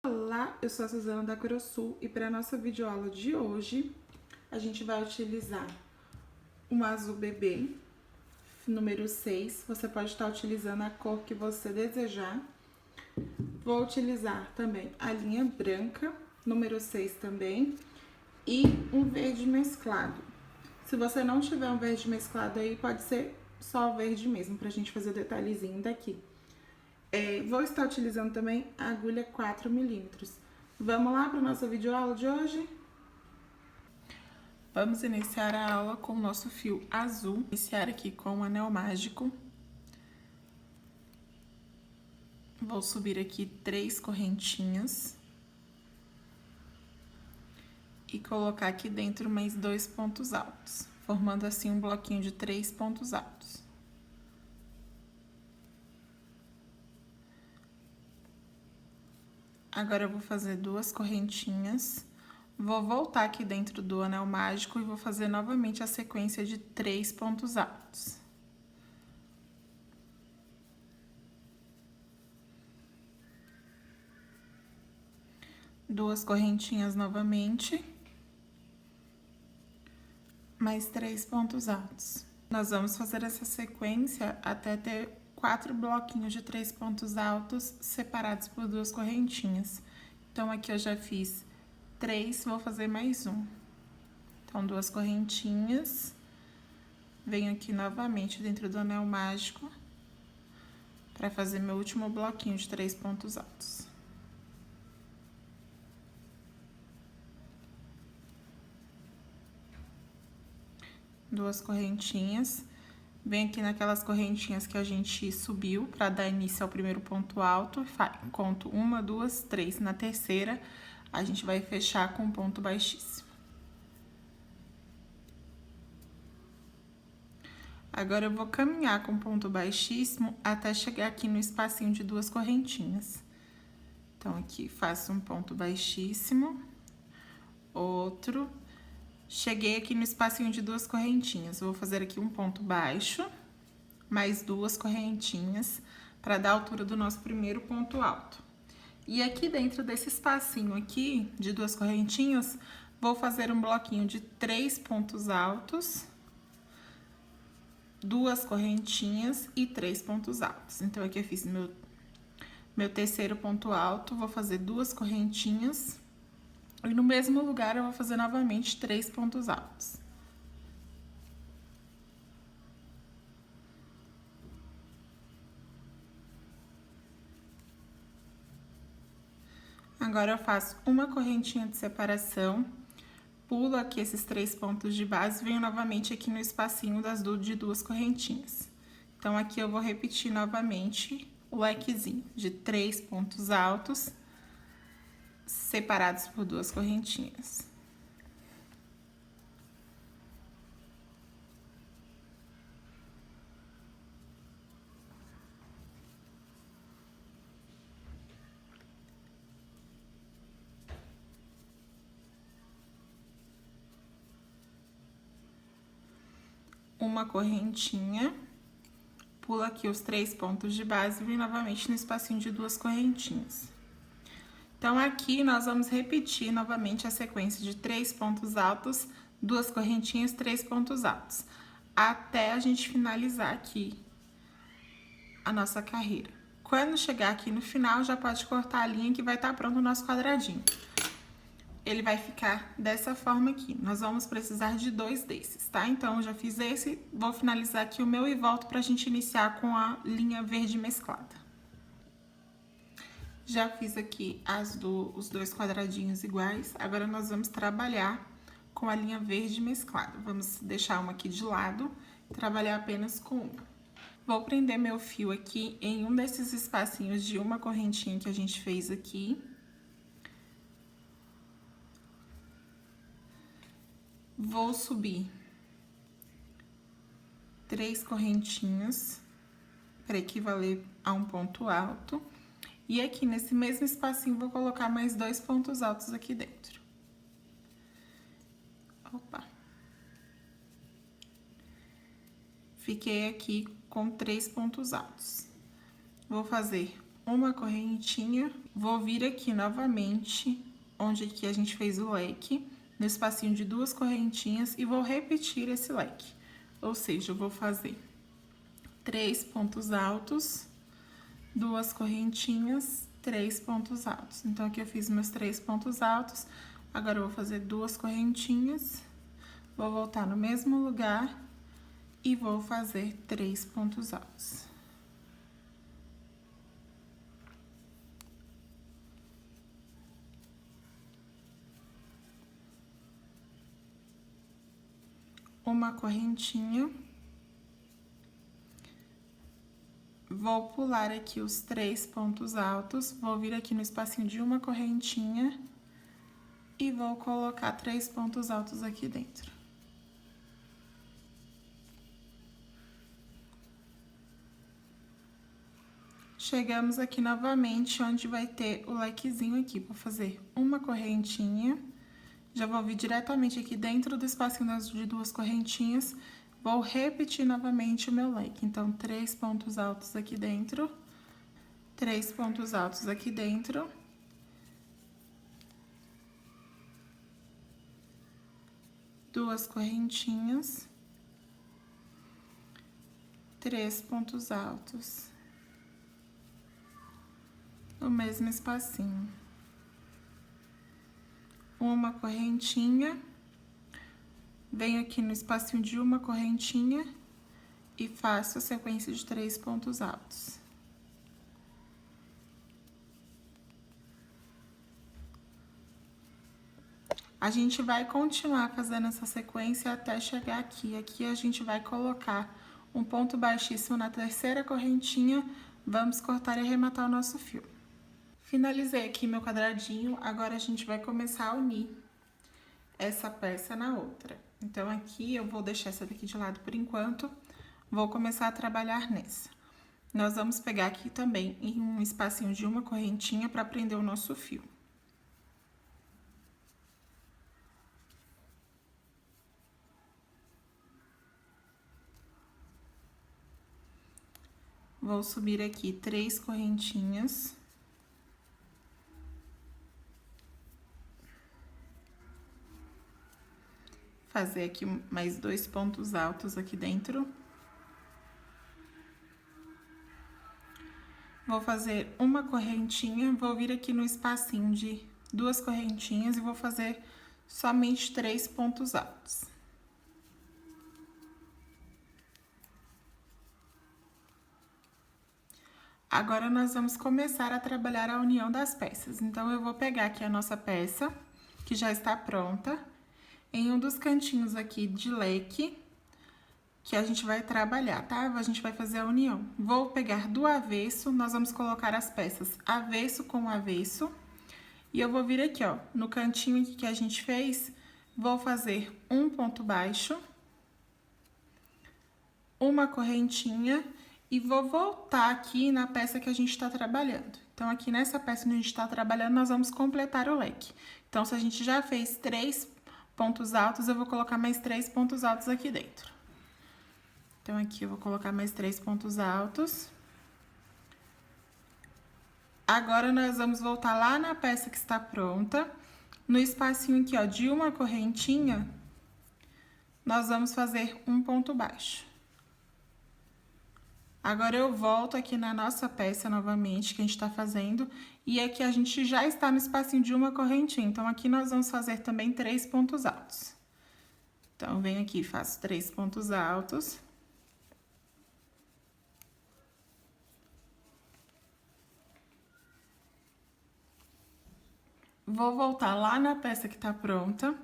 Olá, eu sou a Suzana da Curosul e para a nossa videoaula de hoje a gente vai utilizar um azul bebê, número 6. Você pode estar utilizando a cor que você desejar. Vou utilizar também a linha branca, número 6 também, e um verde mesclado. Se você não tiver um verde mesclado aí, pode ser só o verde mesmo, pra gente fazer o detalhezinho daqui. Vou estar utilizando também a agulha 4 milímetros. Vamos lá para a nossa videoaula de hoje? Vamos iniciar a aula com o nosso fio azul. Iniciar aqui com o anel mágico. Vou subir aqui 3 correntinhas. E colocar aqui dentro mais 2 pontos altos, formando assim um bloquinho de 3 pontos altos. Agora eu vou fazer 2 correntinhas, vou voltar aqui dentro do anel mágico e vou fazer novamente a sequência de 3 pontos altos. Duas correntinhas novamente, mais 3 pontos altos. Nós vamos fazer essa sequência até ter 4 bloquinhos de 3 pontos altos separados por 2 correntinhas. Então, aqui eu já fiz 3, vou fazer mais um. Então, 2 correntinhas. Venho aqui novamente dentro do anel mágico para fazer meu último bloquinho de 3 pontos altos. Duas correntinhas. Vem aqui naquelas correntinhas que a gente subiu para dar início ao primeiro ponto alto. Conto 1, 2, 3. Na terceira, a gente vai fechar com ponto baixíssimo. Agora, eu vou caminhar com ponto baixíssimo até chegar aqui no espacinho de 2 correntinhas. Então, aqui faço um ponto baixíssimo, outro. Cheguei aqui no espacinho de 2 correntinhas. Vou fazer aqui um ponto baixo, mais 2 correntinhas, para dar a altura do nosso primeiro ponto alto. E aqui dentro desse espacinho aqui, de 2 correntinhas, vou fazer um bloquinho de 3 pontos altos, 2 correntinhas e 3 pontos altos. Então, aqui eu fiz meu terceiro ponto alto, vou fazer 2 correntinhas. E no mesmo lugar, eu vou fazer novamente 3 pontos altos. Agora, eu faço uma correntinha de separação, pulo aqui esses 3 pontos de base e venho novamente aqui no espacinho de 2 correntinhas. Então, aqui eu vou repetir novamente o lequezinho de 3 pontos altos, separados por 2 correntinhas. Uma correntinha, pulo aqui os 3 pontos de base e venho novamente no espacinho de 2 correntinhas. Então, aqui nós vamos repetir novamente a sequência de 3 pontos altos, 2 correntinhas, 3 pontos altos, até a gente finalizar aqui a nossa carreira. Quando chegar aqui no final, já pode cortar a linha que vai estar pronto o nosso quadradinho. Ele vai ficar dessa forma aqui. Nós vamos precisar de 2 desses, tá? Então, eu já fiz esse, vou finalizar aqui o meu e volto pra gente iniciar com a linha verde mesclada. Já fiz aqui os 2 quadradinhos iguais, agora nós vamos trabalhar com a linha verde mesclada. Vamos deixar uma aqui de lado e trabalhar apenas com uma. Vou prender meu fio aqui em um desses espacinhos de uma correntinha que a gente fez aqui. Vou subir 3 correntinhas para equivaler a um ponto alto. E aqui, nesse mesmo espacinho, vou colocar mais 2 pontos altos aqui dentro. Opa! Fiquei aqui com 3 pontos altos. Vou fazer uma correntinha, vou vir aqui novamente, onde aqui a gente fez o leque, no espacinho de 2 correntinhas e vou repetir esse leque. Ou seja, eu vou fazer 3 pontos altos, 2 correntinhas, 3 pontos altos. Então, aqui eu fiz meus 3 pontos altos, agora eu vou fazer 2 correntinhas, vou voltar no mesmo lugar e vou fazer 3 pontos altos. Uma correntinha. Vou pular aqui os 3 pontos altos, vou vir aqui no espacinho de uma correntinha e vou colocar 3 pontos altos aqui dentro. Chegamos aqui novamente, onde vai ter o lequezinho aqui. Vou fazer uma correntinha, já vou vir diretamente aqui dentro do espacinho de 2 correntinhas. Vou repetir novamente o meu leque. Então, 3 pontos altos aqui dentro, 3 pontos altos aqui dentro. Duas correntinhas, 3 pontos altos. No mesmo espacinho. Uma correntinha, venho aqui no espacinho de uma correntinha e faço a sequência de 3 pontos altos. A gente vai continuar fazendo essa sequência até chegar aqui. Aqui a gente vai colocar um ponto baixíssimo na terceira correntinha, vamos cortar e arrematar o nosso fio. Finalizei aqui meu quadradinho, agora a gente vai começar a unir essa peça na outra. Então, aqui eu vou deixar essa daqui de lado por enquanto, vou começar a trabalhar nessa. Nós vamos pegar aqui também em um espacinho de uma correntinha para prender o nosso fio. Vou subir aqui 3 correntinhas. Fazer aqui mais 2 pontos altos aqui dentro. Vou fazer uma correntinha, vou vir aqui no espacinho de 2 correntinhas e vou fazer somente 3 pontos altos. Agora, nós vamos começar a trabalhar a união das peças. Então, eu vou pegar aqui a nossa peça, que já está pronta, em um dos cantinhos aqui de leque, que a gente vai trabalhar, tá? A gente vai fazer a união. Vou pegar do avesso, nós vamos colocar as peças avesso com avesso. E eu vou vir aqui, ó, no cantinho aqui que a gente fez, vou fazer um ponto baixo, uma correntinha e vou voltar aqui na peça que a gente tá trabalhando. Então, aqui nessa peça que a gente tá trabalhando, nós vamos completar o leque. Então, se a gente já fez 3 pontos altos, eu vou colocar mais 3 pontos altos aqui dentro. Então, aqui eu vou colocar mais 3 pontos altos. Agora, nós vamos voltar lá na peça que está pronta. No espacinho aqui, ó, de uma correntinha, nós vamos fazer um ponto baixo. Agora, eu volto aqui na nossa peça novamente, que a gente tá fazendo, e aqui a gente já está no espacinho de uma correntinha. Então, aqui nós vamos fazer também 3 pontos altos. Então, venho aqui e faço 3 pontos altos. Vou voltar lá na peça que tá pronta,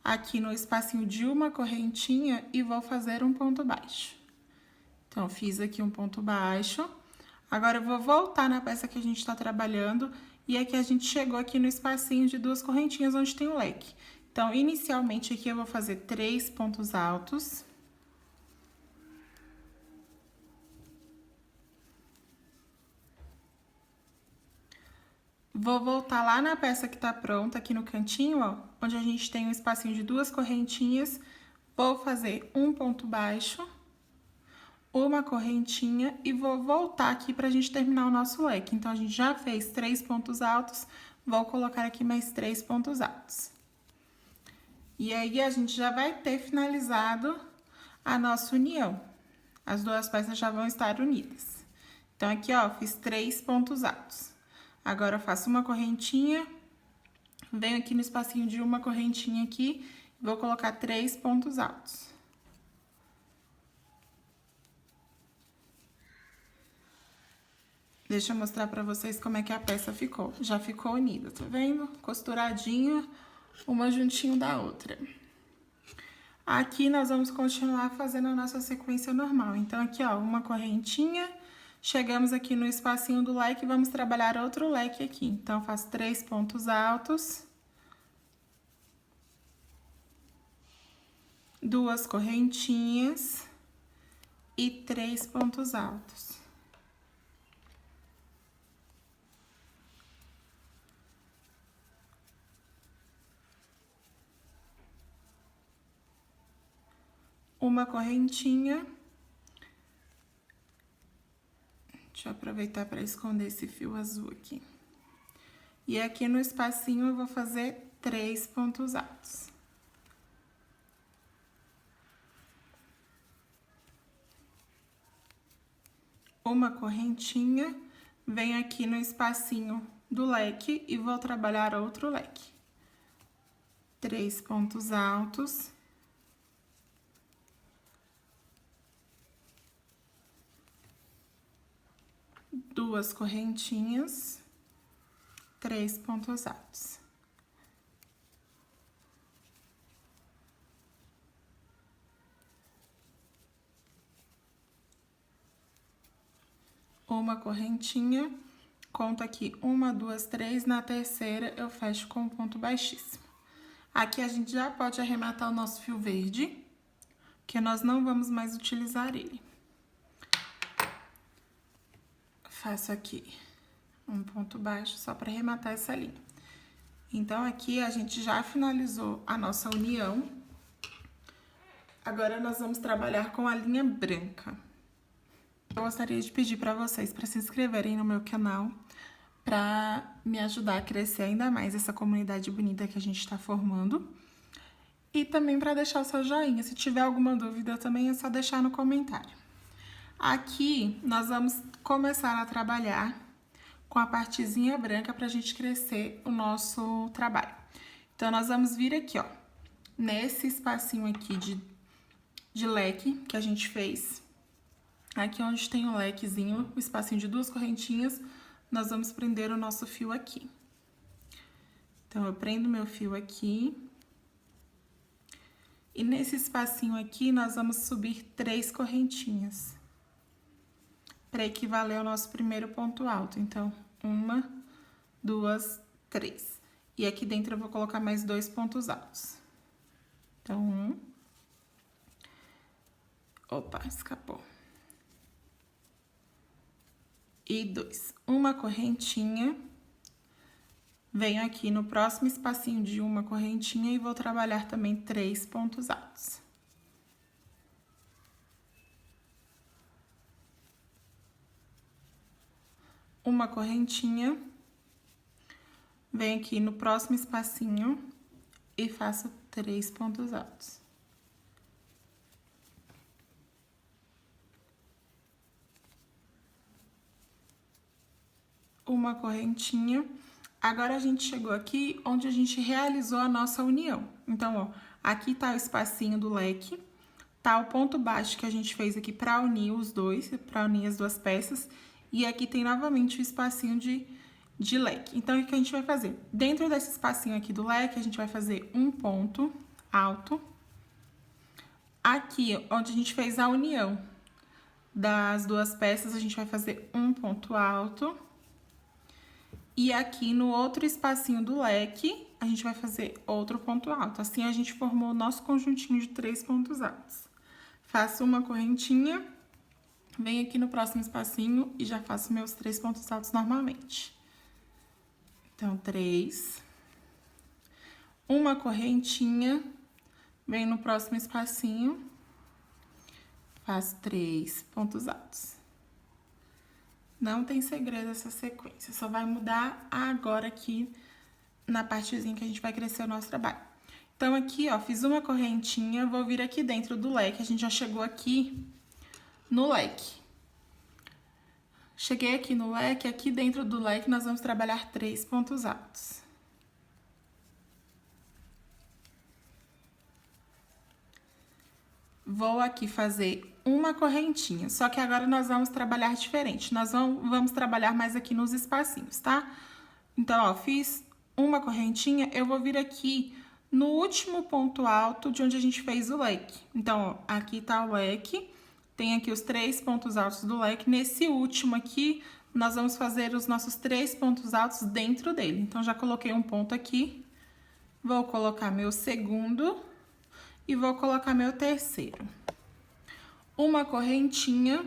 aqui no espacinho de uma correntinha e vou fazer um ponto baixo. Então, fiz aqui um ponto baixo. Agora, eu vou voltar na peça que a gente tá trabalhando e aqui a gente chegou aqui no espacinho de 2 correntinhas onde tem o leque. Então, inicialmente aqui eu vou fazer 3 pontos altos. Vou voltar lá na peça que tá pronta, aqui no cantinho, ó, onde a gente tem um espacinho de 2 correntinhas. Vou fazer um ponto baixo, uma correntinha e vou voltar aqui pra gente terminar o nosso leque. Então, a gente já fez 3 pontos altos, vou colocar aqui mais 3 pontos altos. E aí, a gente já vai ter finalizado a nossa união. As duas peças já vão estar unidas. Então, aqui, ó, fiz 3 pontos altos. Agora, eu faço uma correntinha, venho aqui no espacinho de uma correntinha aqui, vou colocar 3 pontos altos. Deixa eu mostrar pra vocês como é que a peça ficou. Já ficou unida, tá vendo? Costuradinha, uma juntinho da outra. Aqui nós vamos continuar fazendo a nossa sequência normal. Então, aqui, ó, uma correntinha, chegamos aqui no espacinho do leque, vamos trabalhar outro leque aqui. Então, eu faço 3 pontos altos, 2 correntinhas e 3 pontos altos. Uma correntinha. Deixa eu aproveitar para esconder esse fio azul aqui. E aqui no espacinho eu vou fazer 3 pontos altos. Uma correntinha, venho aqui no espacinho do leque e vou trabalhar outro leque. 3 pontos altos. Duas correntinhas, 3 pontos altos. Uma correntinha, conto aqui 1, 2, 3, na terceira eu fecho com um ponto baixíssimo. Aqui a gente já pode arrematar o nosso fio verde, que nós não vamos mais utilizar ele. Faço aqui um ponto baixo só para arrematar essa linha. Então, aqui a gente já finalizou a nossa união. Agora, nós vamos trabalhar com a linha branca. Eu gostaria de pedir para vocês para se inscreverem no meu canal, para me ajudar a crescer ainda mais essa comunidade bonita que a gente está formando. E também para deixar o seu joinha. Se tiver alguma dúvida também é só deixar no comentário. Aqui, nós vamos começar a trabalhar com a partezinha branca pra gente crescer o nosso trabalho. Então, nós vamos vir aqui, ó, nesse espacinho aqui de leque que a gente fez. Aqui onde tem o lequezinho, o espacinho de 2 correntinhas, nós vamos prender o nosso fio aqui. Então, eu prendo meu fio aqui. E nesse espacinho aqui, nós vamos subir 3 correntinhas. Para equivaler ao nosso primeiro ponto alto. Então, 1, 2, 3. E aqui dentro eu vou colocar mais 2 pontos altos. Então, 1. Opa, escapou. E 2. Uma correntinha. Venho aqui no próximo espacinho de uma correntinha e vou trabalhar também 3 pontos altos. Uma correntinha, venho aqui no próximo espacinho e faço 3 pontos altos. Uma correntinha. Agora, a gente chegou aqui onde a gente realizou a nossa união. Então, ó, aqui tá o espacinho do leque, tá o ponto baixo que a gente fez aqui pra unir os dois, pra unir as duas peças. E aqui tem novamente o espacinho de leque. Então, o que a gente vai fazer? Dentro desse espacinho aqui do leque, a gente vai fazer um ponto alto. Aqui, onde a gente fez a união das duas peças, a gente vai fazer um ponto alto. E aqui no outro espacinho do leque, a gente vai fazer outro ponto alto. Assim, a gente formou o nosso conjuntinho de 3 pontos altos. Faço uma correntinha. Venho aqui no próximo espacinho e já faço meus 3 pontos altos normalmente. Então, 3. Uma correntinha. Venho no próximo espacinho. faço 3 pontos altos. Não tem segredo essa sequência, só vai mudar agora aqui na partezinha que a gente vai crescer o nosso trabalho. Então, aqui, ó, fiz uma correntinha, vou vir aqui dentro do leque, a gente já chegou aqui no leque. Cheguei aqui no leque, aqui dentro do leque nós vamos trabalhar 3 pontos altos. Vou aqui fazer uma correntinha, só que agora nós vamos trabalhar diferente. Nós vamos trabalhar mais aqui nos espacinhos, tá? Então, ó, fiz uma correntinha, eu vou vir aqui no último ponto alto de onde a gente fez o leque. Então, ó, aqui tá o leque, tem aqui os 3 pontos altos do leque. Nesse último aqui, nós vamos fazer os nossos 3 pontos altos dentro dele. Então, já coloquei um ponto aqui, vou colocar meu segundo e vou colocar meu terceiro. Uma correntinha,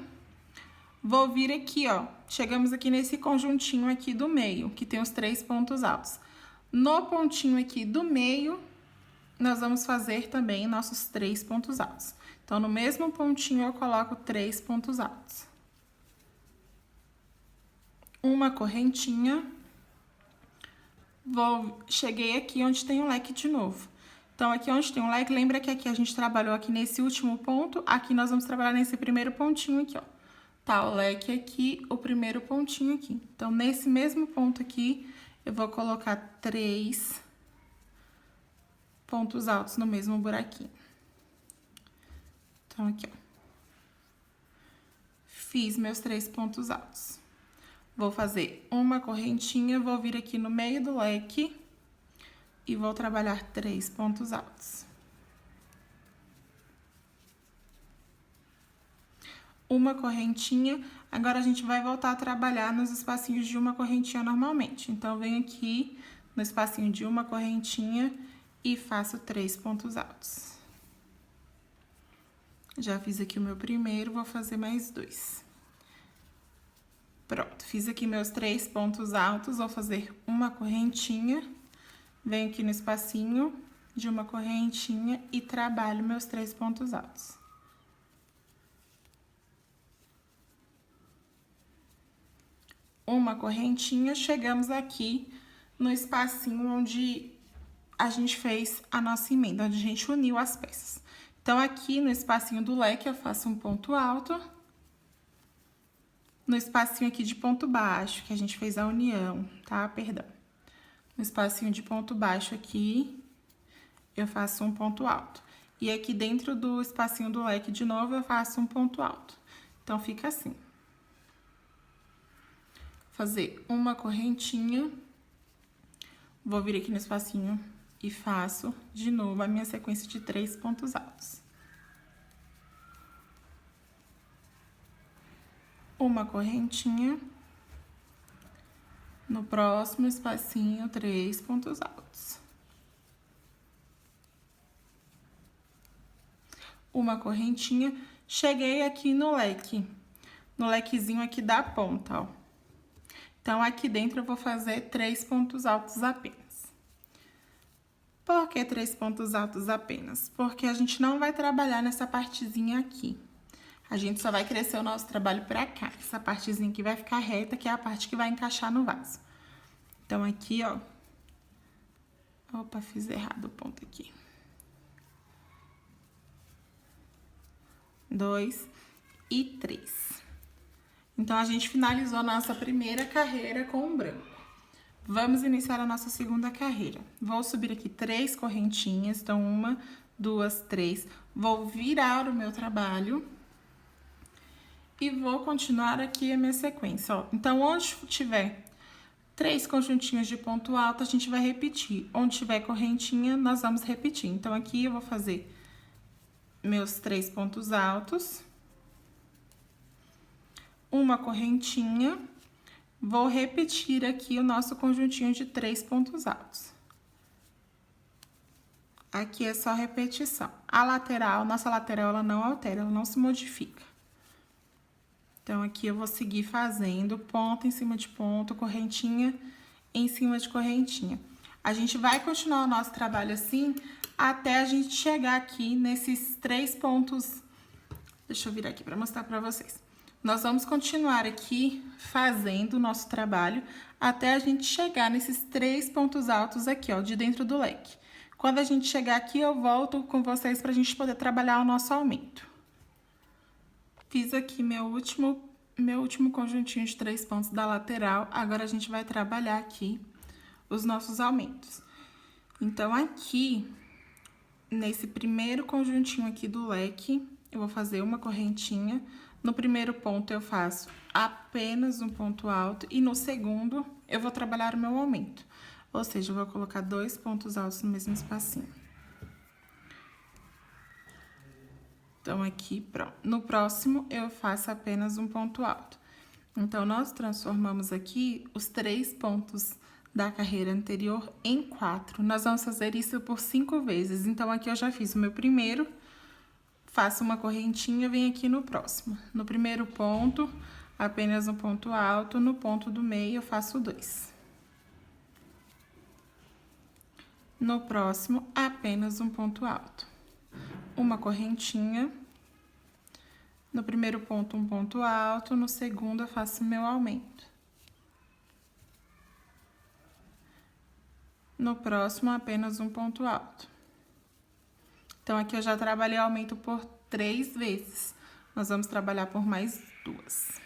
vou vir aqui, ó, chegamos aqui nesse conjuntinho aqui do meio, que tem os 3 pontos altos. No pontinho aqui do meio, nós vamos fazer também nossos 3 pontos altos. Então, no mesmo pontinho, eu coloco 3 pontos altos. Uma correntinha, cheguei aqui onde tem o leque de novo. Então, aqui onde tem um leque, lembra que aqui a gente trabalhou aqui nesse último ponto, aqui nós vamos trabalhar nesse primeiro pontinho aqui, ó. Tá o leque aqui, o primeiro pontinho aqui. Então, nesse mesmo ponto aqui, eu vou colocar 3 pontos altos no mesmo buraquinho. Então, aqui, ó. Fiz meus 3 pontos altos. Vou fazer uma correntinha, vou vir aqui no meio do leque e vou trabalhar 3 pontos altos. Uma correntinha, agora a gente vai voltar a trabalhar nos espacinhos de uma correntinha normalmente. Então, eu venho aqui no espacinho de uma correntinha e faço 3 pontos altos. Já fiz aqui o meu primeiro, vou fazer mais 2. Pronto, fiz aqui meus 3 pontos altos, vou fazer uma correntinha. Venho aqui no espacinho de uma correntinha e trabalho meus 3 pontos altos. Uma correntinha, chegamos aqui no espacinho onde a gente fez a nossa emenda, onde a gente uniu as peças. Então, aqui no espacinho do leque, eu faço um ponto alto. No espacinho aqui de ponto baixo, que a gente fez a união, tá? Perdão. No espacinho de ponto baixo aqui, eu faço um ponto alto. E aqui dentro do espacinho do leque de novo, eu faço um ponto alto. Então, fica assim. Fazer uma correntinha. Vou vir aqui no espacinho e faço de novo a minha sequência de 3 pontos altos. Uma correntinha. No próximo espacinho, 3 pontos altos. Uma correntinha. Cheguei aqui no leque, no lequezinho aqui da ponta, ó. Então, aqui dentro eu vou fazer 3 pontos altos apenas. Por que 3 pontos altos apenas? Porque a gente não vai trabalhar nessa partezinha aqui. A gente só vai crescer o nosso trabalho pra cá. Essa partezinha aqui vai ficar reta, que é a parte que vai encaixar no vaso. Então, aqui, ó. Opa, fiz errado o ponto aqui. 2 e 3. Então, a gente finalizou a nossa primeira carreira com o branco. Vamos iniciar a nossa segunda carreira. Vou subir aqui 3 correntinhas. Então, 1, 2, 3. Vou virar o meu trabalho. E vou continuar aqui a minha sequência, ó. Então, onde tiver 3 conjuntinhos de ponto alto, a gente vai repetir. Onde tiver correntinha, nós vamos repetir. Então, aqui eu vou fazer meus 3 pontos altos. Uma correntinha. Vou repetir aqui o nosso conjuntinho de 3 pontos altos. Aqui é só repetição. A lateral, nossa lateral, ela não altera, ela não se modifica. Então, aqui eu vou seguir fazendo ponto em cima de ponto, correntinha em cima de correntinha. A gente vai continuar o nosso trabalho assim, até a gente chegar aqui nesses 3 pontos Deixa eu virar aqui para mostrar para vocês. Nós vamos continuar aqui fazendo o nosso trabalho até a gente chegar nesses 3 pontos altos aqui, ó, de dentro do leque. Quando a gente chegar aqui, eu volto com vocês para a gente poder trabalhar o nosso aumento. Fiz aqui meu último conjuntinho de 3 pontos da lateral. Agora, a gente vai trabalhar aqui os nossos aumentos. Então, aqui, nesse primeiro conjuntinho aqui do leque, eu vou fazer uma correntinha. No primeiro ponto, eu faço apenas um ponto alto. E no segundo, eu vou trabalhar o meu aumento. Ou seja, eu vou colocar 2 pontos altos no mesmo espacinho. Então, aqui, pronto. No próximo, eu faço apenas um ponto alto. Então, nós transformamos aqui os 3 pontos da carreira anterior em 4. Nós vamos fazer isso por 5 vezes. Então, aqui eu já fiz o meu primeiro, faço uma correntinha, venho aqui no próximo. No primeiro ponto, apenas um ponto alto. No ponto do meio, eu faço 2. No próximo, apenas um ponto alto. Uma correntinha. No primeiro ponto, um ponto alto. No segundo, eu faço meu aumento. No próximo, apenas um ponto alto. Então, aqui eu já trabalhei aumento por 3 vezes. Nós vamos trabalhar por mais 2.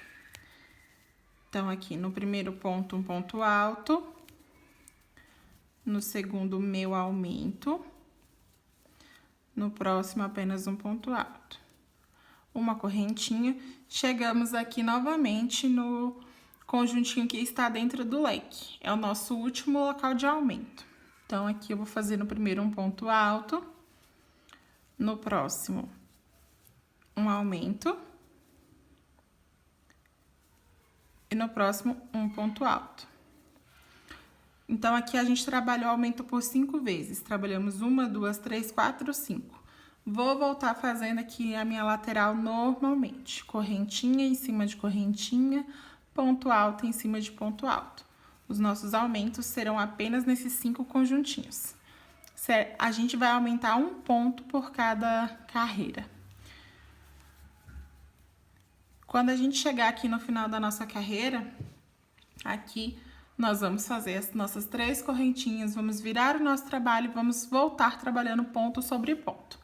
Então, aqui no primeiro ponto, um ponto alto. No segundo, meu aumento. No próximo, apenas um ponto alto. Uma correntinha. Chegamos aqui novamente no conjuntinho que está dentro do leque. É o nosso último local de aumento. Então, aqui eu vou fazer no primeiro um ponto alto. No próximo, um aumento. E no próximo, um ponto alto. Então, aqui a gente trabalhou aumento por 5 vezes. Trabalhamos 1, 2, 3, 4, 5. Vou voltar fazendo aqui a minha lateral normalmente. Correntinha em cima de correntinha, ponto alto em cima de ponto alto. Os nossos aumentos serão apenas nesses 5 conjuntinhos. A gente vai aumentar um ponto por cada carreira. Quando a gente chegar aqui no final da nossa carreira, aqui nós vamos fazer as nossas 3 correntinhas, vamos virar o nosso trabalho e vamos voltar trabalhando ponto sobre ponto.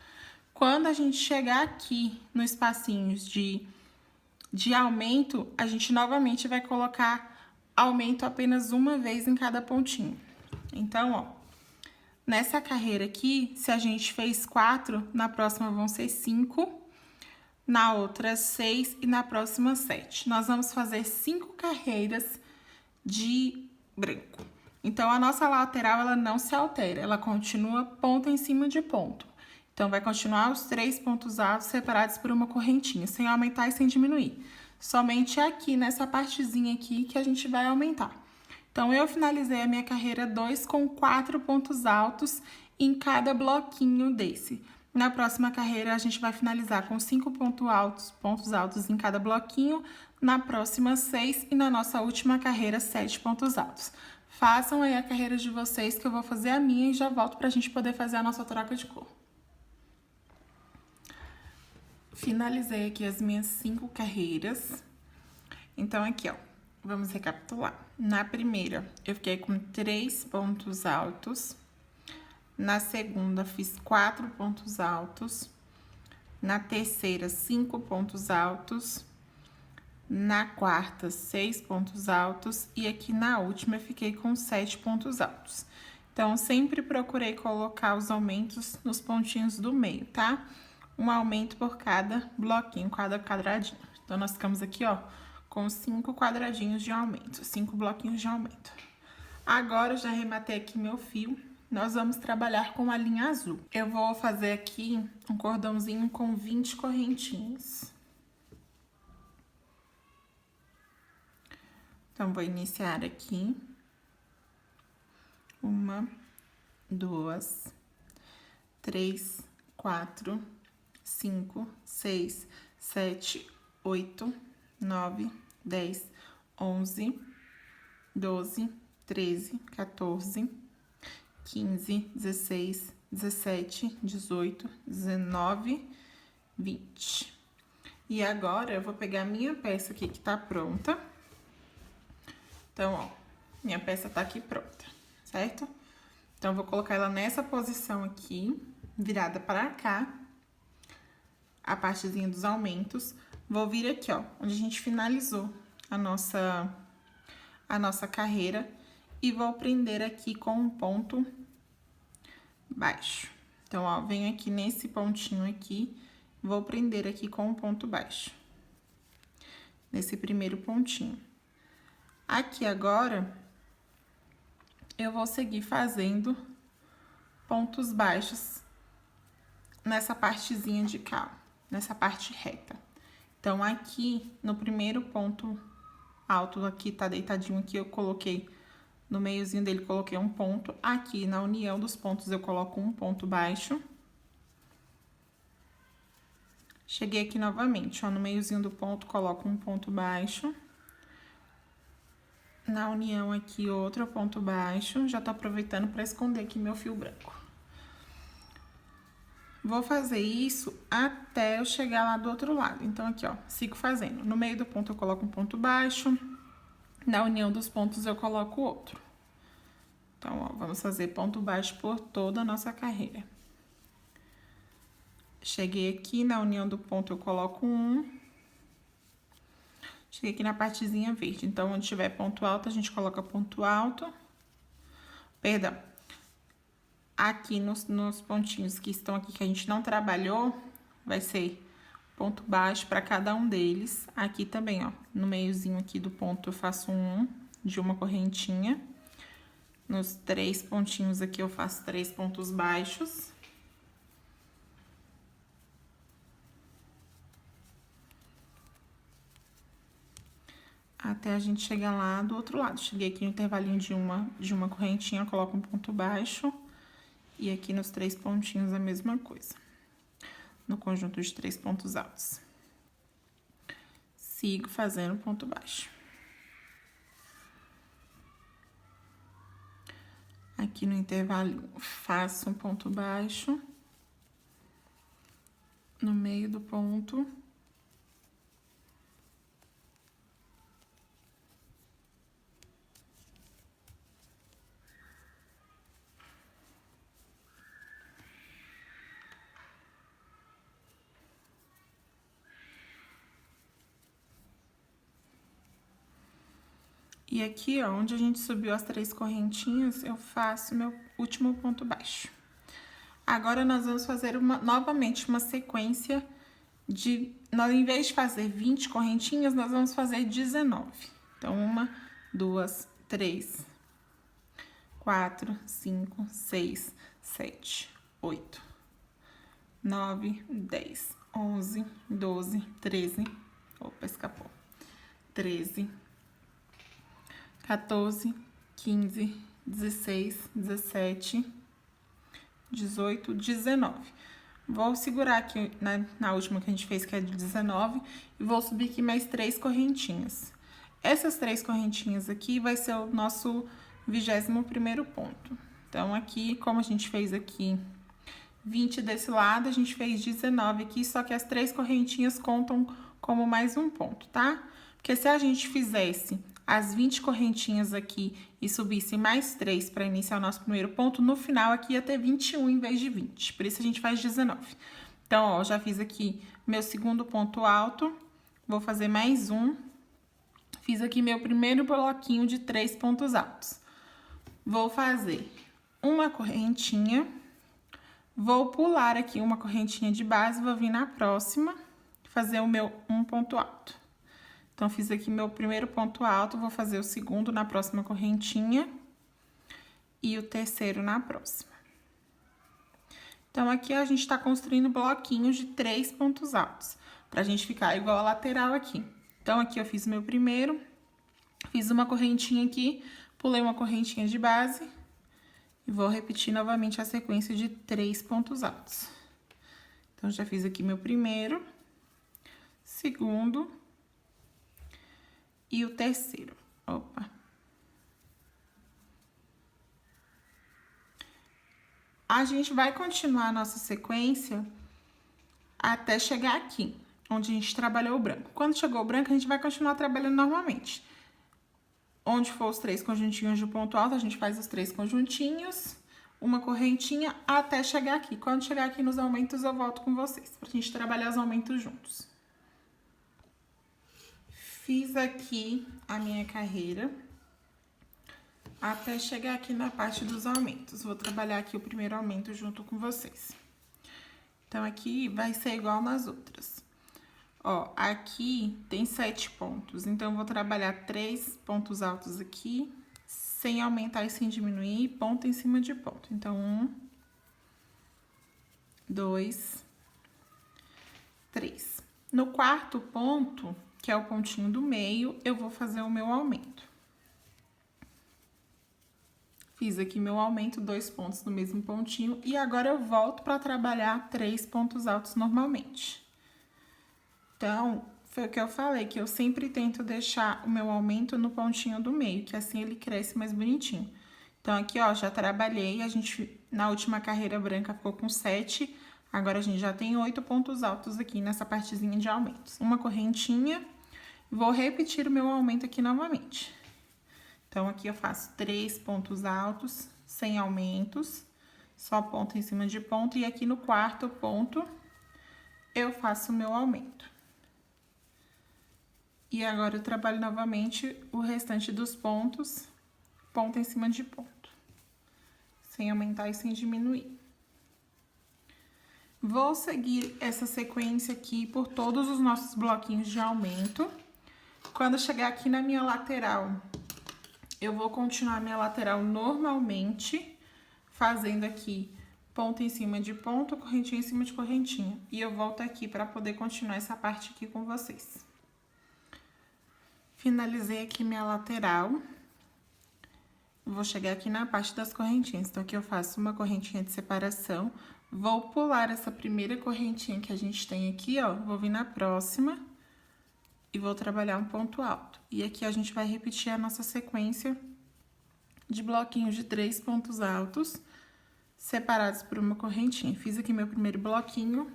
Quando a gente chegar aqui no espacinho de aumento, a gente novamente vai colocar aumento apenas uma vez em cada pontinho. Então, ó, nessa carreira aqui, se a gente fez 4, na próxima vão ser 5, na outra 6 e na próxima 7. Nós vamos fazer 5 carreiras de branco. Então, a nossa lateral, ela não se altera, ela continua ponto em cima de ponto. Então, vai continuar os 3 pontos altos separados por uma correntinha, sem aumentar e sem diminuir. Somente aqui, nessa partezinha aqui, que a gente vai aumentar. Então, eu finalizei a minha carreira 2 com 4 pontos altos em cada bloquinho desse. Na próxima carreira, a gente vai finalizar com 5 pontos altos em cada bloquinho. Na próxima, 6 e na nossa última carreira, 7 pontos altos. Façam aí a carreira de vocês, que eu vou fazer a minha e já volto pra gente poder fazer a nossa troca de cor. Finalizei aqui as minhas 5 carreiras. Então, aqui, ó, vamos recapitular. Na primeira, eu fiquei com 3 pontos altos. Na segunda, fiz 4 pontos altos. Na terceira, 5 pontos altos. Na quarta, 6 pontos altos. E aqui na última, eu fiquei com 7 pontos altos. Então, sempre procurei colocar os aumentos nos pontinhos do meio, tá? Um aumento por cada bloquinho, cada quadradinho. Então, nós ficamos aqui, ó, com 5 quadradinhos de aumento, 5 bloquinhos de aumento. Agora, eu já arrematei aqui meu fio. Nós vamos trabalhar com a linha azul. Eu vou fazer aqui um cordãozinho com 20 correntinhas. Então, vou iniciar aqui. 1, 2, 3, 4, 5, 6, 7, 8, 9, 10, 11, 12, 13, 14, 15, 16, 17, 18, 19, 20. E agora, eu vou pegar a minha peça aqui que tá pronta. Então, ó, minha peça tá aqui pronta, certo? Então, eu vou colocar ela nessa posição aqui, virada para cá, a partezinha dos aumentos. Vou vir aqui, ó, onde a gente finalizou a nossa carreira e vou prender aqui com um ponto baixo. Então, ó, venho aqui nesse pontinho aqui, vou prender aqui com um ponto baixo. Nesse primeiro pontinho. Aqui agora, eu vou seguir fazendo pontos baixos nessa partezinha de cá, nessa parte reta. Então, aqui no primeiro ponto alto, aqui tá deitadinho aqui, eu coloquei no meiozinho dele, coloquei um ponto. Aqui na união dos pontos, eu coloco um ponto baixo. Cheguei aqui novamente, ó, no meiozinho do ponto, coloco um ponto baixo. Na união aqui, outro ponto baixo. Já tô aproveitando para esconder aqui meu fio branco. Vou fazer isso até eu chegar lá do outro lado. Então, aqui, ó, sigo fazendo. No meio do ponto, eu coloco um ponto baixo. Na união dos pontos, eu coloco outro. Então, ó, vamos fazer ponto baixo por toda a nossa carreira. Cheguei aqui, na união do ponto, eu coloco um. Cheguei aqui na partezinha verde. Então, onde tiver ponto alto, a gente coloca ponto alto. Perdão. Aqui nos pontinhos que estão aqui, que a gente não trabalhou, vai ser ponto baixo para cada um deles. Aqui também, ó, no meiozinho aqui do ponto, eu faço um de uma correntinha. Nos 3 pontinhos aqui, eu faço 3 pontos baixos. Até a gente chegar lá do outro lado. Cheguei aqui no intervalinho de uma correntinha, coloco um ponto baixo. E aqui nos 3 pontinhos a mesma coisa. No conjunto de 3 pontos altos. Sigo fazendo ponto baixo. Aqui no intervalinho, faço um ponto baixo. No meio do ponto. E aqui, ó, onde a gente subiu as 3 correntinhas, eu faço meu último ponto baixo. Agora, nós vamos fazer novamente uma sequência de... em vez de fazer 20 correntinhas, nós vamos fazer 19. Então, 1, 2, 3, 4, 5, 6, 7, 8, 9, 10, 11, 12, 13... Opa, escapou. 13... 14, 15, 16, 17, 18, 19. Vou segurar aqui na última que a gente fez, que é de 19, e vou subir aqui mais 3 correntinhas. Essas 3 correntinhas aqui vai ser o nosso 21º ponto. Então, aqui, como a gente fez aqui 20 desse lado, a gente fez 19 aqui, só que as 3 correntinhas contam como mais um ponto, tá? Porque se a gente fizesse as 20 correntinhas aqui e subisse mais 3 para iniciar o nosso primeiro ponto, no final aqui ia ter 21 em vez de 20. Por isso a gente faz 19. Então, ó, já fiz aqui meu segundo ponto alto, vou fazer mais um. Fiz aqui meu primeiro bloquinho de 3 pontos altos. Vou fazer uma correntinha, vou pular aqui uma correntinha de base, vou vir na próxima, fazer o meu um ponto alto. Então, fiz aqui meu primeiro ponto alto, vou fazer o segundo na próxima correntinha e o terceiro na próxima. Então, aqui a gente tá construindo bloquinhos de 3 pontos altos, pra gente ficar igual a lateral aqui. Então, aqui eu fiz meu primeiro, fiz uma correntinha aqui, pulei uma correntinha de base e vou repetir novamente a sequência de 3 pontos altos. Então, já fiz aqui meu primeiro, segundo e o terceiro. Opa. A gente vai continuar a nossa sequência até chegar aqui. onde a gente trabalhou o branco. Quando chegou o branco, a gente vai continuar trabalhando normalmente. Onde for os 3 conjuntinhos de ponto alto, a gente faz os 3 conjuntinhos, uma correntinha, até chegar aqui. Quando chegar aqui nos aumentos, eu volto com vocês, pra gente trabalhar os aumentos juntos. Fiz aqui a minha carreira, até chegar aqui na parte dos aumentos. Vou trabalhar aqui o primeiro aumento junto com vocês. Então, aqui vai ser igual nas outras. Ó, aqui tem 7 pontos, então, eu vou trabalhar 3 pontos altos aqui, sem aumentar e sem diminuir, ponto em cima de ponto. Então, 1, 2, 3. No quarto ponto, que é o pontinho do meio, eu vou fazer o meu aumento. Fiz aqui meu aumento, 2 pontos no mesmo pontinho, e agora eu volto para trabalhar 3 pontos altos normalmente. Então, foi o que eu falei, que eu sempre tento deixar o meu aumento no pontinho do meio, que assim ele cresce mais bonitinho. Então, aqui, ó, já trabalhei, a gente, na última carreira branca, ficou com 7, agora a gente já tem 8 pontos altos aqui nessa partezinha de aumentos. Uma correntinha, vou repetir o meu aumento aqui novamente. Então, aqui eu faço 3 pontos altos, sem aumentos, só ponto em cima de ponto, e aqui no quarto ponto, eu faço o meu aumento. E agora, eu trabalho novamente o restante dos pontos, ponto em cima de ponto, sem aumentar e sem diminuir. Vou seguir essa sequência aqui por todos os nossos bloquinhos de aumento. Quando chegar aqui na minha lateral, eu vou continuar minha lateral normalmente, fazendo aqui ponto em cima de ponto, correntinha em cima de correntinha. E eu volto aqui para poder continuar essa parte aqui com vocês. Finalizei aqui minha lateral. Vou chegar aqui na parte das correntinhas. Então, aqui eu faço uma correntinha de separação. Vou pular essa primeira correntinha que a gente tem aqui, ó. Vou vir na próxima. E vou trabalhar um ponto alto. E aqui a gente vai repetir a nossa sequência de bloquinhos de 3 pontos altos, separados por uma correntinha. Fiz aqui meu primeiro bloquinho,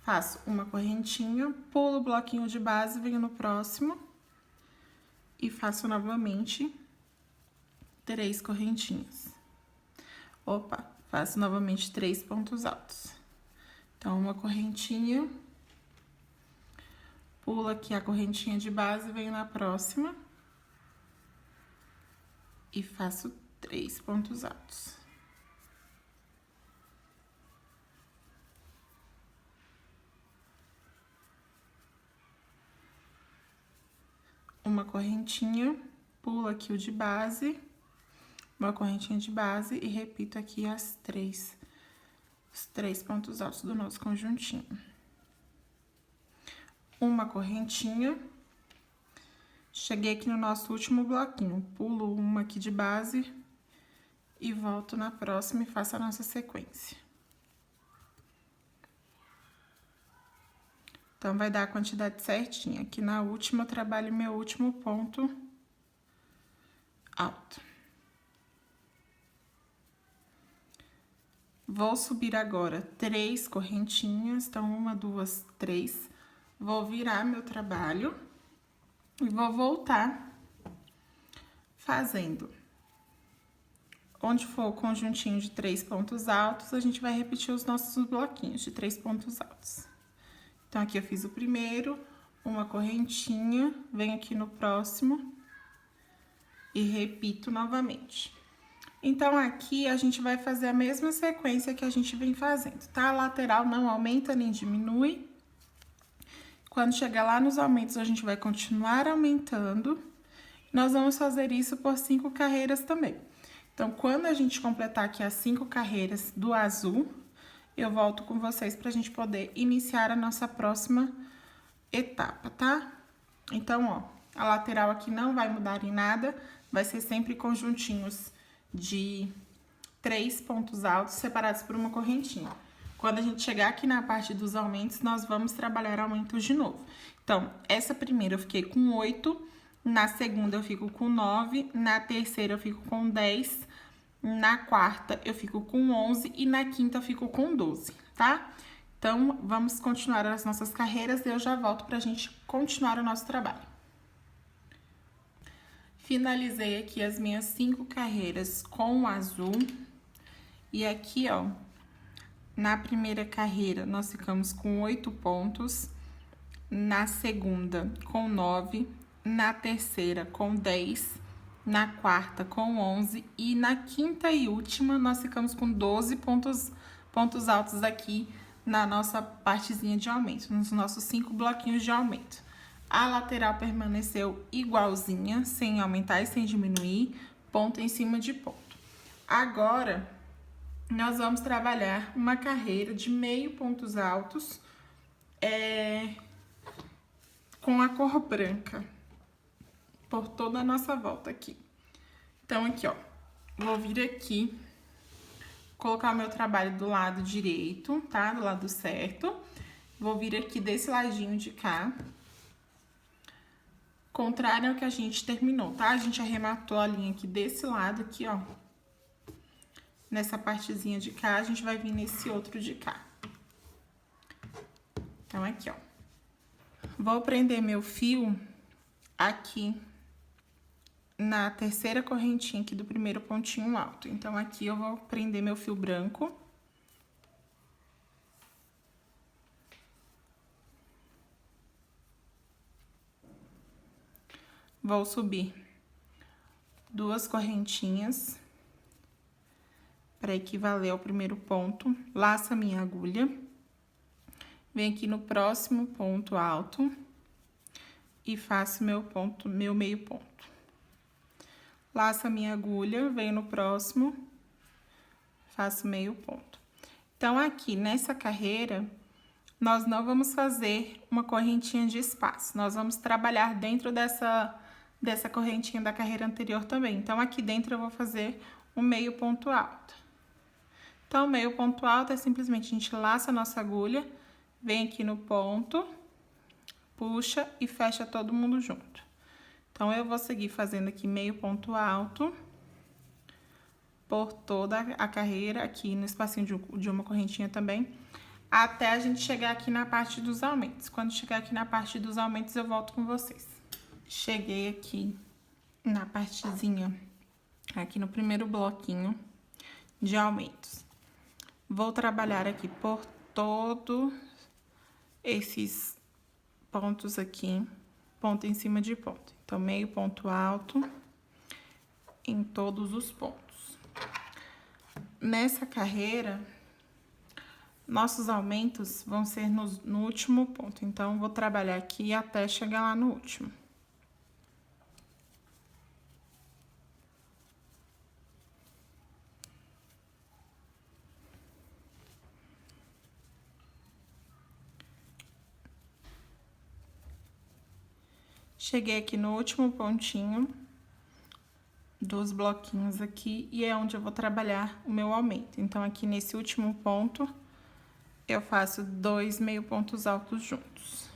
faço uma correntinha, pulo o bloquinho de base, venho no próximo e faço novamente 3 correntinhas. Opa, faço novamente 3 pontos altos. Então, uma correntinha, pulo aqui a correntinha de base, venho na próxima e faço 3 pontos altos. Uma correntinha, pulo aqui o de base, uma correntinha de base e repito aqui os 3 pontos altos do nosso conjuntinho. Uma correntinha, cheguei aqui no nosso último bloquinho, pulo uma aqui de base e volto na próxima e faço a nossa sequência. Então, vai dar a quantidade certinha. Aqui na última, eu trabalho meu último ponto alto. Vou subir agora 3 correntinhas, então, 1, 2, 3. Vou virar meu trabalho e vou voltar fazendo. Onde for o conjuntinho de 3 pontos altos, a gente vai repetir os nossos bloquinhos de 3 pontos altos. Então, aqui eu fiz o primeiro, uma correntinha, venho aqui no próximo e repito novamente. Então, aqui a gente vai fazer a mesma sequência que a gente vem fazendo, tá? A lateral não aumenta nem diminui. Quando chegar lá nos aumentos, a gente vai continuar aumentando. Nós vamos fazer isso por 5 carreiras também. Então, quando a gente completar aqui as 5 carreiras do azul, eu volto com vocês pra gente poder iniciar a nossa próxima etapa, tá? Então, ó, a lateral aqui não vai mudar em nada, vai ser sempre conjuntinhos de 3 pontos altos separados por uma correntinha. Quando a gente chegar aqui na parte dos aumentos, nós vamos trabalhar aumentos de novo. Então, essa primeira eu fiquei com 8, na segunda eu fico com 9, na terceira eu fico com 10, na quarta eu fico com 11 e na quinta eu fico com 12, tá? Então, vamos continuar as nossas carreiras e eu já volto pra gente continuar o nosso trabalho. Finalizei aqui as minhas 5 carreiras com o azul. E aqui, ó, na primeira carreira, nós ficamos com 8 pontos. Na segunda, com 9. Na terceira, com 10. Na quarta, com 11. E na quinta e última, nós ficamos com 12 pontos altos aqui na nossa partezinha de aumento, nos nossos 5 bloquinhos de aumento. A lateral permaneceu igualzinha, sem aumentar e sem diminuir, ponto em cima de ponto. Agora, nós vamos trabalhar uma carreira de meio pontos altos com a cor branca, por toda a nossa volta aqui. Então, aqui, ó, vou vir aqui, colocar o meu trabalho do lado direito, tá? Do lado certo. Vou vir aqui desse ladinho de cá. Contrário ao que a gente terminou, tá? A gente arrematou a linha aqui desse lado aqui, ó. Nessa partezinha de cá, a gente vai vir nesse outro de cá. Então, aqui, ó. Vou prender meu fio aqui na terceira correntinha aqui do primeiro pontinho alto. Então, aqui eu vou prender meu fio branco. Vou subir 2 correntinhas para equivaler ao primeiro ponto. Laço a minha agulha. Venho aqui no próximo ponto alto e faço meu meio ponto. Laço a minha agulha, venho no próximo, faço meio ponto. Então, aqui nessa carreira, nós não vamos fazer uma correntinha de espaço. Nós vamos trabalhar dentro dessa correntinha da carreira anterior também. Então, aqui dentro eu vou fazer um meio ponto alto. Então, o meio ponto alto é simplesmente a gente laça a nossa agulha, vem aqui no ponto, puxa e fecha todo mundo junto. Então, eu vou seguir fazendo aqui meio ponto alto por toda a carreira, aqui no espacinho de uma correntinha também, até a gente chegar aqui na parte dos aumentos. Quando chegar aqui na parte dos aumentos, eu volto com vocês. Cheguei aqui na partezinha, aqui no primeiro bloquinho de aumentos. Vou trabalhar aqui por todos esses pontos aqui, ponto em cima de ponto. Então, meio ponto alto em todos os pontos. Nessa carreira, nossos aumentos vão ser no último ponto. Então, vou trabalhar aqui até chegar lá no último. Cheguei aqui no último pontinho dos bloquinhos aqui e é onde eu vou trabalhar o meu aumento. Então, aqui nesse último ponto, eu faço 2 meio pontos altos juntos.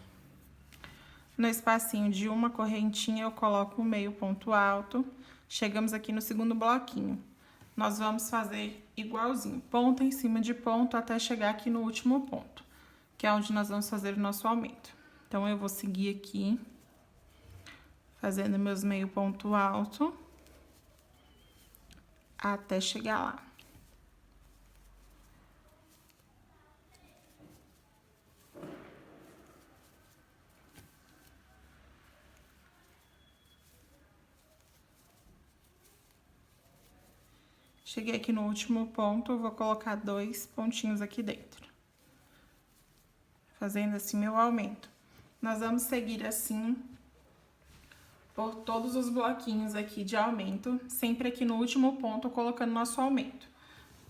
No espacinho de uma correntinha, eu coloco um meio ponto alto. Chegamos aqui no segundo bloquinho. Nós vamos fazer igualzinho, ponto em cima de ponto até chegar aqui no último ponto, que é onde nós vamos fazer o nosso aumento. Então, eu vou seguir aqui, fazendo meus meio ponto alto, até chegar lá. Cheguei aqui no último ponto, vou colocar 2 pontinhos aqui dentro. Fazendo assim meu aumento. Nós vamos seguir assim por todos os bloquinhos aqui de aumento, sempre aqui no último ponto, colocando nosso aumento.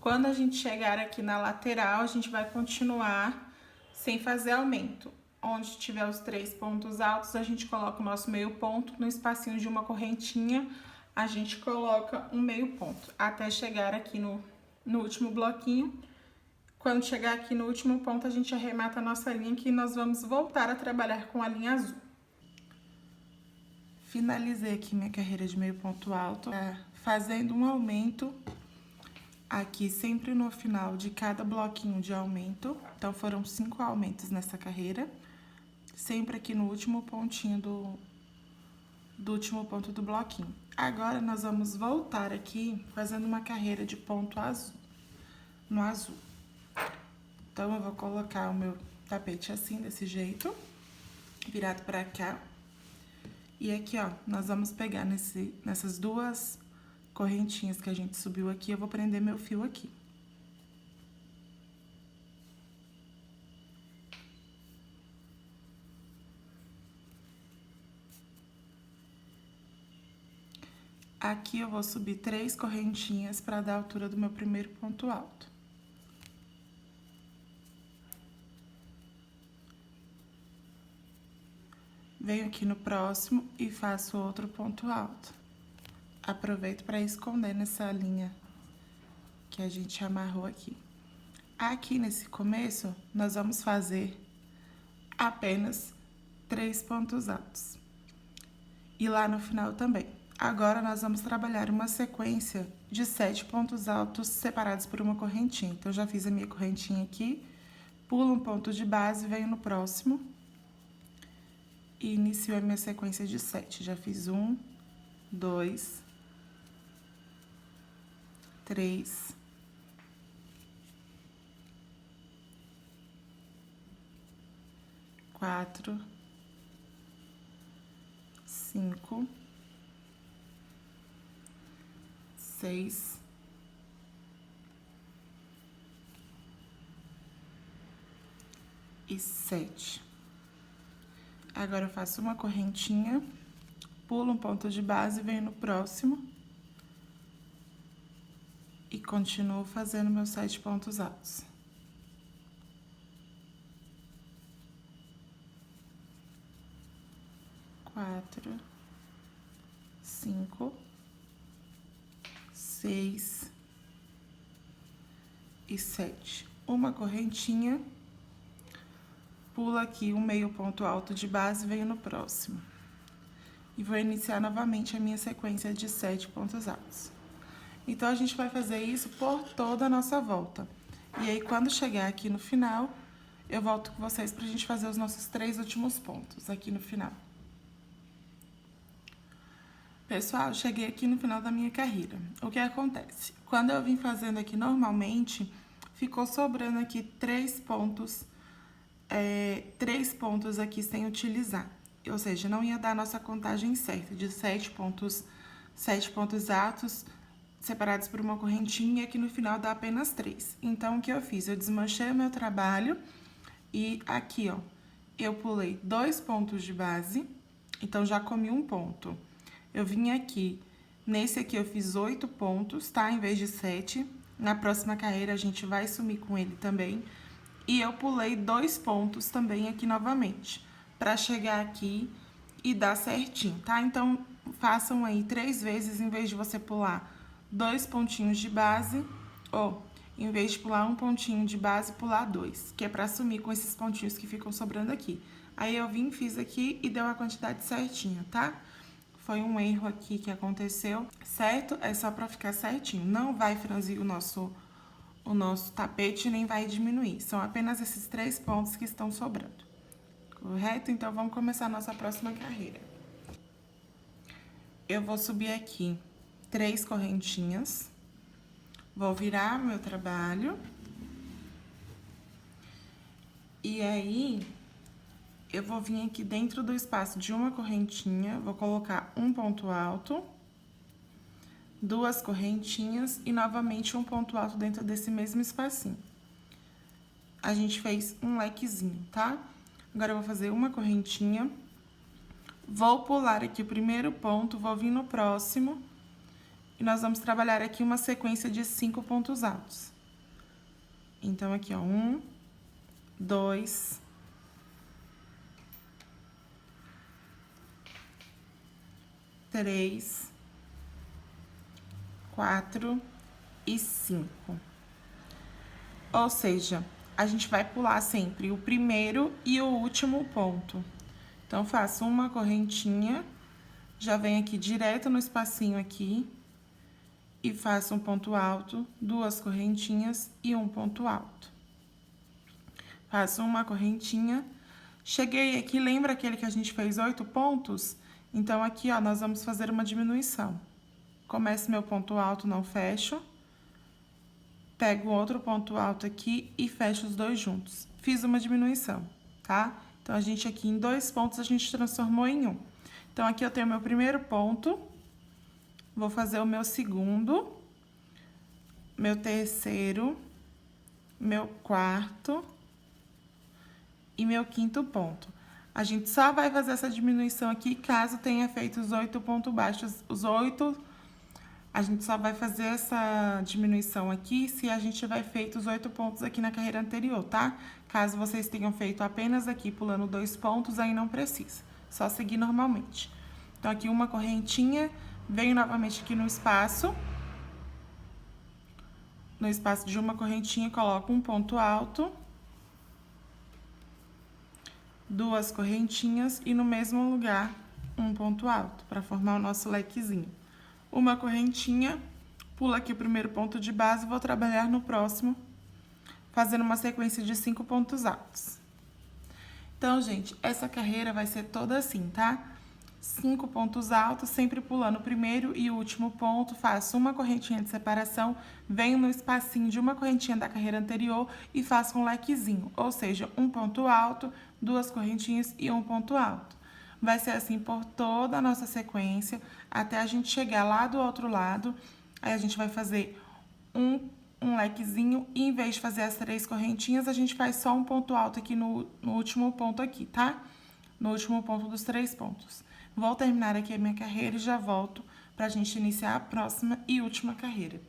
Quando a gente chegar aqui na lateral, a gente vai continuar sem fazer aumento. Onde tiver os 3 pontos altos, a gente coloca o nosso meio ponto, no espacinho de uma correntinha, a gente coloca um meio ponto, até chegar aqui no último bloquinho. Quando chegar aqui no último ponto, a gente arremata a nossa linha, que nós vamos voltar a trabalhar com a linha azul. Finalizei aqui minha carreira de meio ponto alto, fazendo um aumento aqui sempre no final de cada bloquinho de aumento. Então, foram 5 aumentos nessa carreira. Sempre aqui no último pontinho do último ponto do bloquinho. Agora, nós vamos voltar aqui fazendo uma carreira de ponto azul, no azul. Então, eu vou colocar o meu tapete assim, desse jeito, virado pra cá. E aqui, ó, nós vamos pegar nessas duas correntinhas que a gente subiu aqui, eu vou prender meu fio aqui. Aqui eu vou subir 3 correntinhas para dar a altura do meu primeiro ponto alto. Venho aqui no próximo e faço outro ponto alto. Aproveito para esconder nessa linha que a gente amarrou aqui. Aqui nesse começo, nós vamos fazer apenas 3 pontos altos. E lá no final também. Agora, nós vamos trabalhar uma sequência de 7 pontos altos separados por uma correntinha. Então, eu já fiz a minha correntinha aqui, pulo um ponto de base, venho no próximo e inicio a minha sequência de 7. Já fiz 1, 2, 3, 4, 5, 6, 7. Agora, eu faço uma correntinha, pulo um ponto de base, venho no próximo e continuo fazendo meus 7 pontos altos. Quatro, 5, 6 e 7. Uma correntinha, pulo aqui um meio ponto alto de base, venho no próximo. E vou iniciar novamente a minha sequência de 7 pontos altos. Então, a gente vai fazer isso por toda a nossa volta. E aí, quando chegar aqui no final, eu volto com vocês pra gente fazer os nossos 3 últimos pontos aqui no final. Pessoal, cheguei aqui no final da minha carreira. O que acontece? Quando eu vim fazendo aqui normalmente, ficou sobrando aqui 3 pontos aqui sem utilizar. Ou seja, não ia dar a nossa contagem certa de 7 pontos altos separados por uma correntinha, que no final dá apenas 3. Então, o que eu fiz? Eu desmanchei o meu trabalho e aqui, ó, eu pulei 2 pontos de base, então já comi um ponto. Eu vim aqui, nesse aqui eu fiz 8 pontos, tá? Em vez de 7. Na próxima carreira a gente vai sumir com ele também. E eu pulei 2 pontos também aqui novamente, pra chegar aqui e dar certinho, tá? Então, façam aí 3 vezes, em vez de você pular 2 pontinhos de base, ou em vez de pular um pontinho de base, pular 2, que é pra sumir com esses pontinhos que ficam sobrando aqui. Aí eu vim, fiz aqui e deu a quantidade certinha, tá? Foi um erro aqui que aconteceu, certo? É só pra ficar certinho. Não vai franzir o nosso tapete, nem vai diminuir. São apenas esses 3 pontos que estão sobrando. Correto? Então, vamos começar a nossa próxima carreira. Eu vou subir aqui 3 correntinhas. Vou virar meu trabalho. E aí, eu vou vir aqui dentro do espaço de uma correntinha, vou colocar um ponto alto, 2 correntinhas e novamente um ponto alto dentro desse mesmo espacinho. A gente fez um lequezinho, tá? Agora, eu vou fazer uma correntinha, vou pular aqui o primeiro ponto, vou vir no próximo e nós vamos trabalhar aqui uma sequência de 5 pontos altos. Então, aqui, ó, 1, 2, 3, 4 e 5. Ou seja, a gente vai pular sempre o primeiro e o último ponto. Então, faço uma correntinha, já venho aqui direto no espacinho aqui e faço um ponto alto, duas correntinhas e um ponto alto. Faço uma correntinha. Cheguei aqui, lembra aquele que a gente fez 8 pontos? Então, aqui, ó, nós vamos fazer uma diminuição. Começo meu ponto alto, não fecho. Pego outro ponto alto aqui e fecho os dois juntos. Fiz uma diminuição, tá? Então, a gente aqui em 2 pontos, a gente transformou em 1. Então, aqui eu tenho meu primeiro ponto. Vou fazer o meu segundo, meu terceiro, meu quarto e meu quinto ponto. A gente só vai fazer essa diminuição aqui caso tenha feito os 8 pontos baixos, os 8. A gente só vai fazer essa diminuição aqui se a gente tiver feito os 8 pontos aqui na carreira anterior, tá? Caso vocês tenham feito apenas aqui pulando 2 pontos, aí não precisa. Só seguir normalmente. Então, aqui uma correntinha, venho novamente aqui no espaço. No espaço de uma correntinha, coloco um ponto alto. Duas correntinhas e no mesmo lugar, um ponto alto, para formar o nosso lequezinho. Uma correntinha, pula aqui o primeiro ponto de base, vou trabalhar no próximo, fazendo uma sequência de 5 pontos altos. Então, gente, essa carreira vai ser toda assim, tá? 5 pontos altos, sempre pulando o primeiro e o último ponto, faço uma correntinha de separação, venho no espacinho de uma correntinha da carreira anterior e faço um lequezinho, ou seja, um ponto alto, duas correntinhas e um ponto alto. Vai ser assim por toda a nossa sequência, até a gente chegar lá do outro lado. Aí a gente vai fazer um lequezinho e em vez de fazer as 3 correntinhas, a gente faz só um ponto alto aqui no último ponto aqui, tá? No último ponto dos 3 pontos. Vou terminar aqui a minha carreira e já volto pra gente iniciar a próxima e última carreira.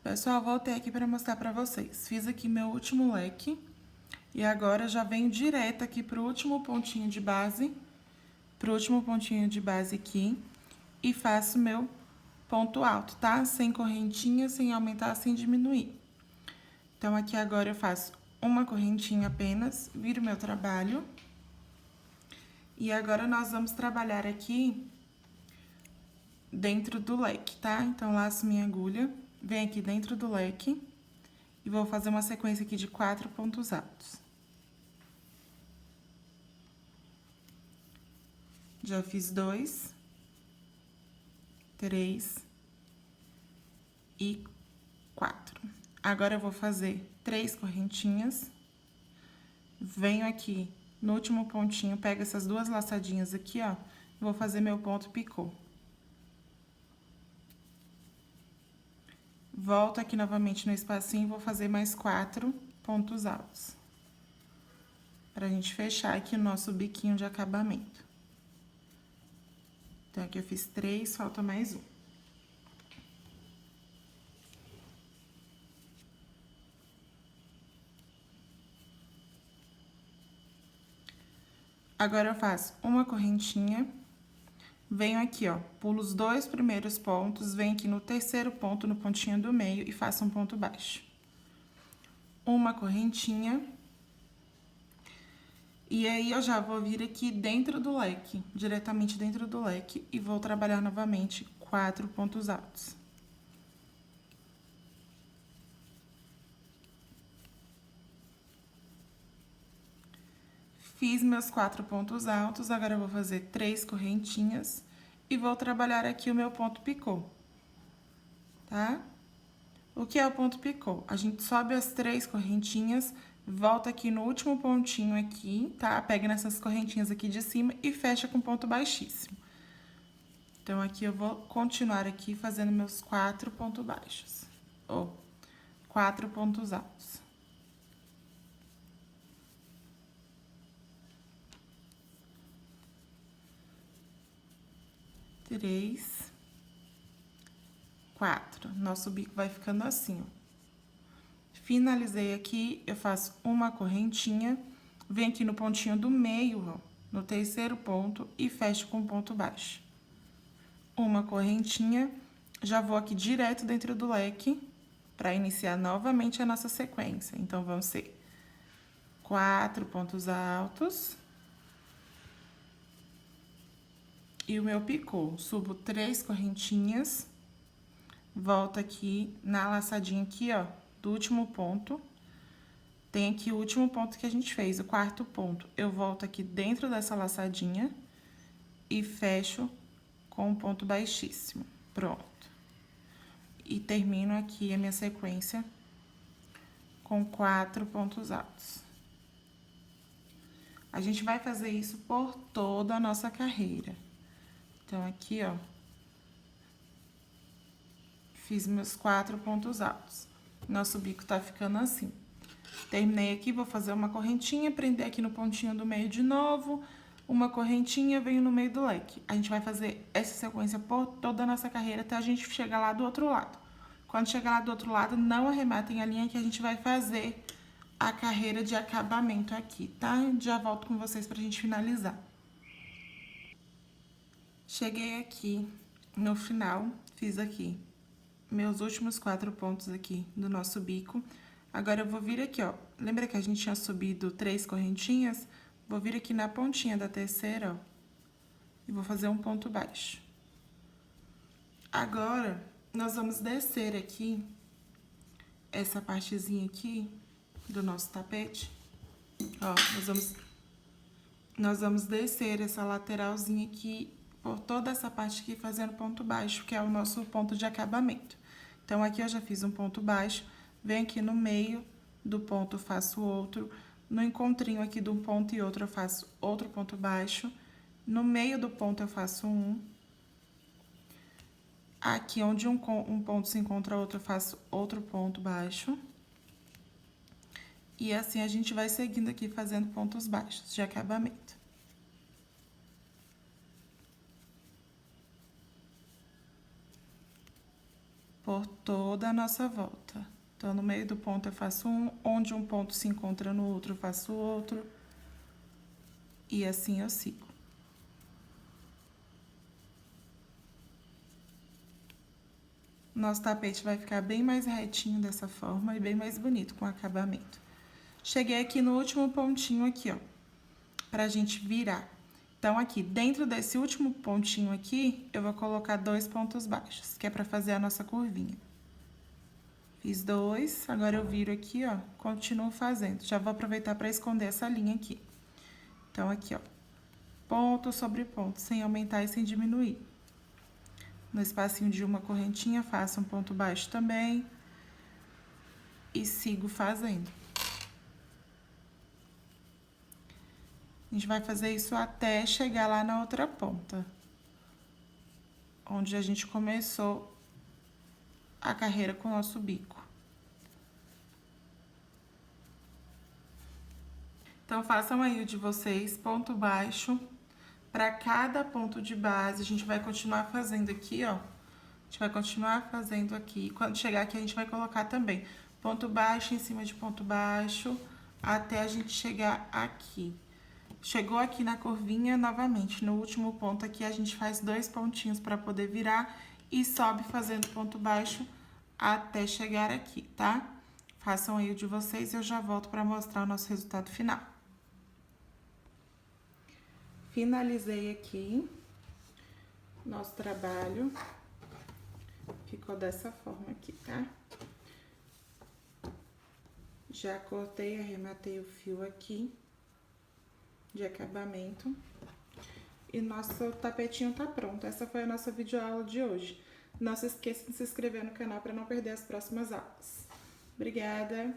Pessoal, voltei aqui pra mostrar pra vocês. Fiz aqui meu último leque. E agora, já venho direto aqui pro último pontinho de base, aqui, e faço meu ponto alto, tá? Sem correntinha, sem aumentar, sem diminuir. Então, aqui agora eu faço uma correntinha apenas, viro meu trabalho. E agora, nós vamos trabalhar aqui dentro do leque, tá? Então, laço minha agulha, venho aqui dentro do leque e vou fazer uma sequência aqui de 4 pontos altos. Já fiz 2, 3 e 4. Agora, eu vou fazer 3 correntinhas. Venho aqui no último pontinho, pego essas 2 laçadinhas aqui, ó. Vou fazer meu ponto picô. Volto aqui novamente no espacinho e vou fazer mais 4 pontos altos. Pra gente fechar aqui o nosso biquinho de acabamento. Então, aqui eu fiz 3, falta mais um. Agora, eu faço uma correntinha, venho aqui, ó, pulo os 2 primeiros pontos, venho aqui no terceiro ponto, no pontinho do meio, e faço um ponto baixo. Uma correntinha. E aí, eu já vou vir aqui dentro do leque, diretamente dentro do leque, e vou trabalhar novamente 4 pontos altos. Fiz meus 4 pontos altos, agora eu vou fazer 3 correntinhas e vou trabalhar aqui o meu ponto picô, tá? O que é o ponto picô? A gente sobe as 3 correntinhas, volta aqui no último pontinho aqui, tá? Pega nessas correntinhas aqui de cima e fecha com ponto baixíssimo. Então, aqui eu vou continuar aqui fazendo meus 4 pontos baixos, ou 4 pontos altos. 3, 4. Nosso bico vai ficando assim, ó. Finalizei aqui, eu faço uma correntinha, venho aqui no pontinho do meio, ó, no terceiro ponto, e fecho com ponto baixo. Uma correntinha, já vou aqui direto dentro do leque, para iniciar novamente a nossa sequência. Então, vão ser 4 pontos altos. E o meu picô, subo 3 correntinhas, volta aqui na laçadinha aqui, ó, do último ponto. Tem aqui o último ponto que a gente fez, o quarto ponto. Eu volto aqui dentro dessa laçadinha e fecho com um ponto baixíssimo. Pronto. E termino aqui a minha sequência com 4 pontos altos. A gente vai fazer isso por toda a nossa carreira. Então, aqui, ó, fiz meus 4 pontos altos. Nosso bico tá ficando assim. Terminei aqui, vou fazer uma correntinha, prender aqui no pontinho do meio de novo, uma correntinha, venho no meio do leque. A gente vai fazer essa sequência por toda a nossa carreira até a gente chegar lá do outro lado. Quando chegar lá do outro lado, não arrematem a linha que a gente vai fazer a carreira de acabamento aqui, tá? Já volto com vocês pra gente finalizar. Cheguei aqui no final, fiz aqui meus últimos 4 pontos aqui do nosso bico. Agora, eu vou vir aqui, ó. Lembra que a gente tinha subido 3 correntinhas? Vou vir aqui na pontinha da terceira, ó. E vou fazer um ponto baixo. Agora, nós vamos descer aqui, essa partezinha aqui do nosso tapete. Ó, nós vamos descer essa lateralzinha aqui, por toda essa parte aqui, fazendo ponto baixo, que é o nosso ponto de acabamento. Então, aqui eu já fiz um ponto baixo, venho aqui no meio do ponto, faço outro, no encontrinho aqui de um ponto e outro, eu faço outro ponto baixo, no meio do ponto eu faço um, aqui onde um ponto se encontra outro, eu faço outro ponto baixo, e assim a gente vai seguindo aqui, fazendo pontos baixos de acabamento. Por toda a nossa volta. Então, no meio do ponto eu faço um, onde um ponto se encontra no outro, eu faço outro. E assim eu sigo. Nosso tapete vai ficar bem mais retinho dessa forma e bem mais bonito com o acabamento. Cheguei aqui no último pontinho aqui, ó, pra gente virar. Então, aqui, dentro desse último pontinho aqui, eu vou colocar 2 pontos baixos, que é pra fazer a nossa curvinha. Fiz 2, agora eu viro aqui, ó, continuo fazendo. Já vou aproveitar pra esconder essa linha aqui. Então, aqui, ó, ponto sobre ponto, sem aumentar e sem diminuir. No espacinho de uma correntinha, faço um ponto baixo também. E sigo fazendo. A gente vai fazer isso até chegar lá na outra ponta, onde a gente começou a carreira com o nosso bico. Então, façam aí o de vocês, ponto baixo, para cada ponto de base. A gente vai continuar fazendo aqui, ó. A gente vai continuar fazendo aqui. Quando chegar aqui, a gente vai colocar também ponto baixo em cima de ponto baixo, até a gente chegar aqui. Chegou aqui na curvinha, novamente, no último ponto aqui, a gente faz 2 pontinhos para poder virar e sobe fazendo ponto baixo até chegar aqui, tá? Façam aí o de vocês e eu já volto para mostrar o nosso resultado final. Finalizei aqui nosso trabalho. Ficou dessa forma aqui, tá? Já cortei, arrematei o fio aqui de acabamento. E nosso tapetinho tá pronto. Essa foi a nossa videoaula de hoje. Não se esqueça de se inscrever no canal para não perder as próximas aulas. Obrigada!